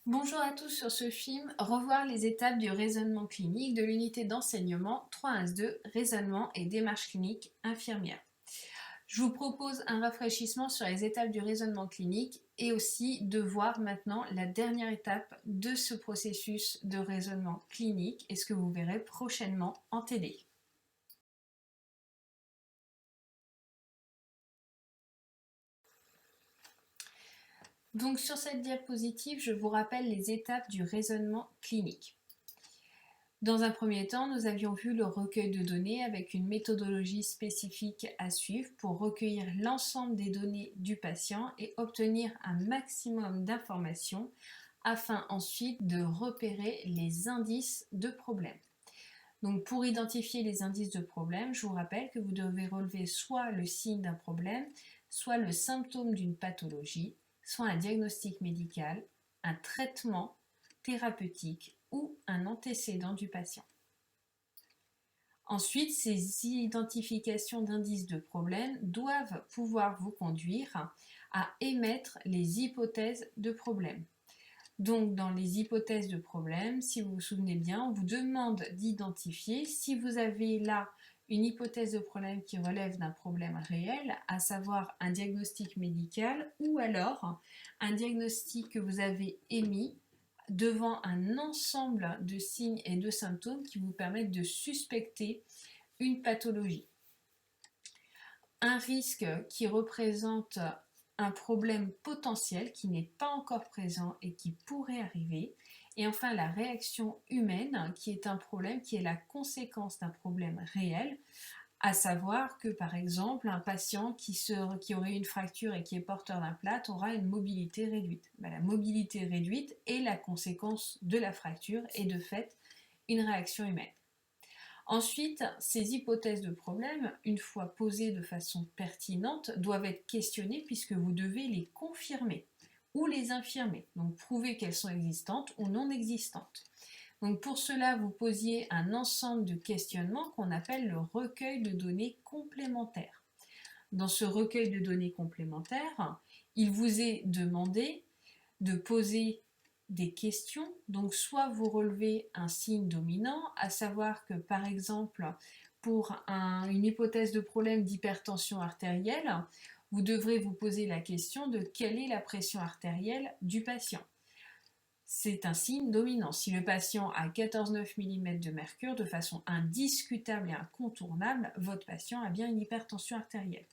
Bonjour à tous sur ce film, revoir les étapes du raisonnement clinique de l'unité d'enseignement 3.1.2, raisonnement et démarche clinique infirmière. Je vous propose un rafraîchissement sur les étapes du raisonnement clinique et aussi de voir maintenant la dernière étape de ce processus de raisonnement clinique et ce que vous verrez prochainement en télé. Donc sur cette diapositive, je vous rappelle les étapes du raisonnement clinique. Dans un premier temps, nous avions vu le recueil de données avec une méthodologie spécifique à suivre pour recueillir l'ensemble des données du patient et obtenir un maximum d'informations afin ensuite de repérer les indices de problème. Donc pour identifier les indices de problème, je vous rappelle que vous devez relever soit le signe d'un problème, soit le symptôme d'une pathologie, soit un diagnostic médical, un traitement thérapeutique ou un antécédent du patient. Ensuite, ces identifications d'indices de problème doivent pouvoir vous conduire à émettre les hypothèses de problème. Donc, dans les hypothèses de problème, si vous vous souvenez bien, on vous demande d'identifier si vous avez là une hypothèse de problème qui relève d'un problème réel, à savoir un diagnostic médical ou alors un diagnostic que vous avez émis devant un ensemble de signes et de symptômes qui vous permettent de suspecter une pathologie. Un risque qui représente un problème potentiel qui n'est pas encore présent et qui pourrait arriver. Et enfin, la réaction humaine, qui est un problème qui est la conséquence d'un problème réel, à savoir que par exemple, un patient qui aurait une fracture et qui est porteur d'un plâtre aura une mobilité réduite. La mobilité réduite est la conséquence de la fracture et de fait une réaction humaine. Ensuite, ces hypothèses de problème, une fois posées de façon pertinente, doivent être questionnées puisque vous devez les confirmer ou les infirmer, donc prouver qu'elles sont existantes ou non existantes. Donc pour cela, vous posiez un ensemble de questionnements qu'on appelle le recueil de données complémentaires. Dans ce recueil de données complémentaires, il vous est demandé de poser des questions. Donc soit vous relevez un signe dominant, à savoir que par exemple pour une hypothèse de problème d'hypertension artérielle, vous devrez vous poser la question de quelle est la pression artérielle du patient. C'est un signe dominant. Si le patient a 14,9 mm de mercure, de façon indiscutable et incontournable, votre patient a bien une hypertension artérielle.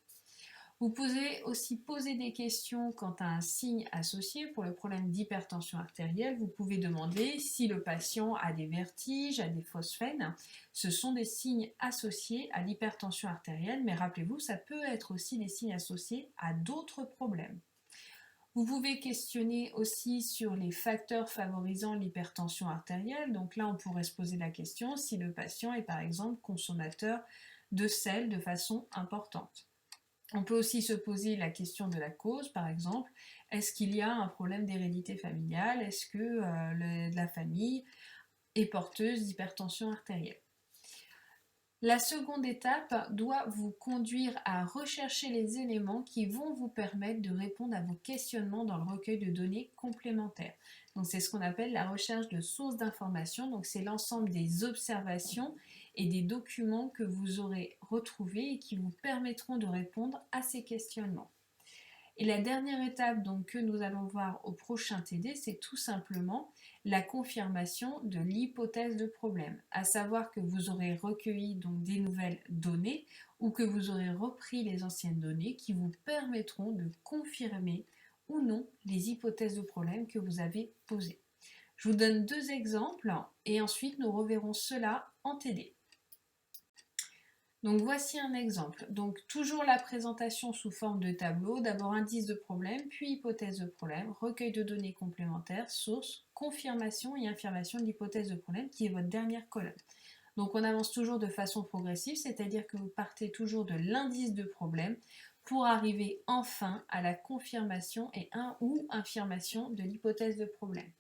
Vous pouvez aussi poser des questions quant à un signe associé pour le problème d'hypertension artérielle. Vous pouvez demander si le patient a des vertiges, a des phosphènes. Ce sont des signes associés à l'hypertension artérielle, mais rappelez-vous, ça peut être aussi des signes associés à d'autres problèmes. Vous pouvez questionner aussi sur les facteurs favorisant l'hypertension artérielle. Donc là, on pourrait se poser la question si le patient est par exemple consommateur de sel de façon importante. On peut aussi se poser la question de la cause, par exemple. Est-ce qu'il y a un problème d'hérédité familiale? Est-ce que la famille est porteuse d'hypertension artérielle? La seconde étape doit vous conduire à rechercher les éléments qui vont vous permettre de répondre à vos questionnements dans le recueil de données complémentaires. Donc c'est ce qu'on appelle la recherche de sources d'informations. Donc c'est l'ensemble des observations et des documents que vous aurez retrouvés et qui vous permettront de répondre à ces questionnements. Et la dernière étape donc, que nous allons voir au prochain TD, c'est tout simplement la confirmation de l'hypothèse de problème, à savoir que vous aurez recueilli donc des nouvelles données ou que vous aurez repris les anciennes données qui vous permettront de confirmer ou non les hypothèses de problème que vous avez posées. Je vous donne deux exemples et ensuite nous reverrons cela en TD. Donc voici un exemple. Donc toujours la présentation sous forme de tableau, d'abord indice de problème, puis hypothèse de problème, recueil de données complémentaires, source, confirmation et affirmation de l'hypothèse de problème qui est votre dernière colonne. Donc on avance toujours de façon progressive, c'est-à-dire que vous partez toujours de l'indice de problème pour arriver enfin à la confirmation et ou affirmation de l'hypothèse de problème.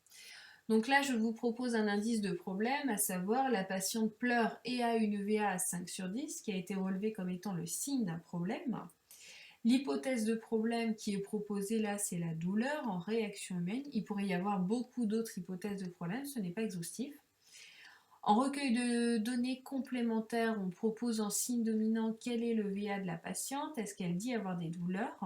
Donc là, je vous propose un indice de problème, à savoir la patiente pleure et a une UVA à 5 sur 10, qui a été relevé comme étant le signe d'un problème. L'hypothèse de problème qui est proposée là, c'est la douleur en réaction humaine. Il pourrait y avoir beaucoup d'autres hypothèses de problème, ce n'est pas exhaustif. En recueil de données complémentaires, on propose en signe dominant quel est le VA de la patiente, est-ce qu'elle dit avoir des douleurs.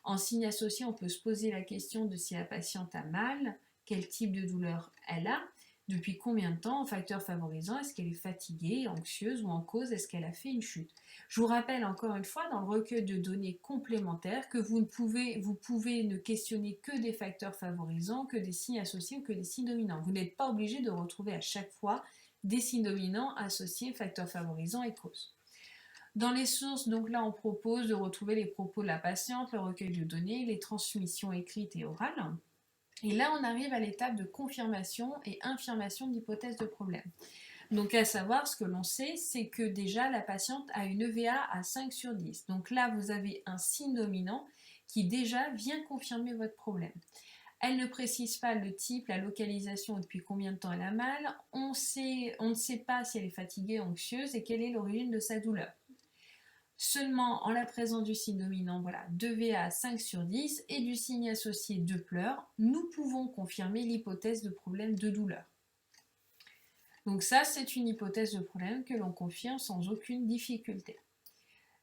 En signe associé, on peut se poser la question de si la patiente a mal, quel type de douleur elle a, depuis combien de temps, en facteur favorisant, est-ce qu'elle est fatiguée, anxieuse ou en cause, est-ce qu'elle a fait une chute. Je vous rappelle encore une fois dans le recueil de données complémentaires que vous pouvez ne questionner que des facteurs favorisants, que des signes associés ou que des signes dominants. Vous n'êtes pas obligé de retrouver à chaque fois des signes dominants associés, facteurs favorisants et causes. Dans les sources, donc là, on propose de retrouver les propos de la patiente, le recueil de données, les transmissions écrites et orales. Et là, on arrive à l'étape de confirmation et infirmation de l'hypothèse de problème. Donc, à savoir, ce que l'on sait, c'est que déjà, la patiente a une EVA à 5 sur 10. Donc là, vous avez un signe dominant qui déjà vient confirmer votre problème. Elle ne précise pas le type, la localisation et depuis combien de temps elle a mal. On ne sait pas si elle est fatiguée, anxieuse et quelle est l'origine de sa douleur. Seulement en la présence du signe dominant, voilà, 2VA à 5 sur 10 et du signe associé de pleurs, nous pouvons confirmer l'hypothèse de problème de douleur. Donc ça, c'est une hypothèse de problème que l'on confirme sans aucune difficulté.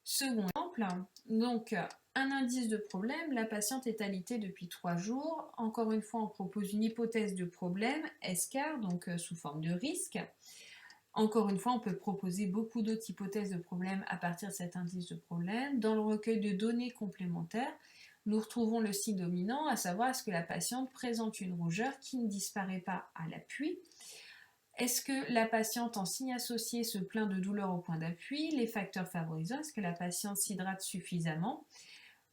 Second exemple, donc un indice de problème, la patiente est alitée depuis 3 jours. Encore une fois, on propose une hypothèse de problème, escar, donc sous forme de risque. Encore une fois, on peut proposer beaucoup d'autres hypothèses de problème à partir de cet indice de problème. Dans le recueil de données complémentaires, nous retrouvons le signe dominant, à savoir est-ce que la patiente présente une rougeur qui ne disparaît pas à l'appui. Est-ce que la patiente en signe associé se plaint de douleur au point d'appui? Les facteurs favorisants, est-ce que la patiente s'hydrate suffisamment?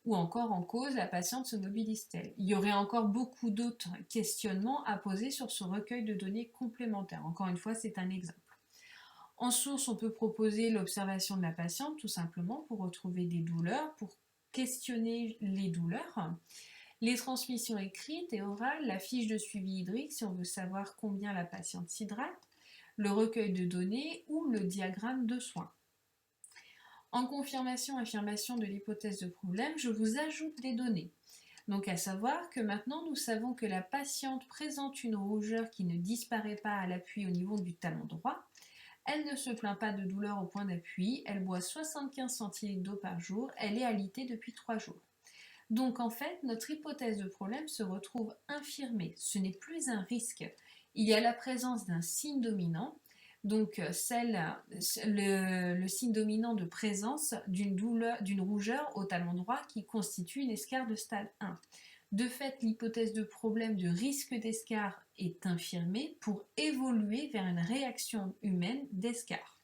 Ou encore en cause, la patiente se mobilise-t-elle? Il y aurait encore beaucoup d'autres questionnements à poser sur ce recueil de données complémentaires. Encore une fois, c'est un exemple. En source, on peut proposer l'observation de la patiente, tout simplement, pour retrouver des douleurs, pour questionner les douleurs. Les transmissions écrites et orales, la fiche de suivi hydrique, si on veut savoir combien la patiente s'hydrate, le recueil de données ou le diagramme de soins. En confirmation-affirmation de l'hypothèse de problème, je vous ajoute des données. Donc à savoir que maintenant nous savons que la patiente présente une rougeur qui ne disparaît pas à l'appui au niveau du talon droit. Elle ne se plaint pas de douleur au point d'appui, elle boit 75 centilitres d'eau par jour, elle est alitée depuis 3 jours. Donc en fait, notre hypothèse de problème se retrouve infirmée. Ce n'est plus un risque. Il y a la présence d'un signe dominant, donc le signe dominant de présence d'une rougeur au talon droit qui constitue une escarre de stade 1. De fait, l'hypothèse de problème de risque d'escarre est infirmée pour évoluer vers une réaction humaine d'escarre.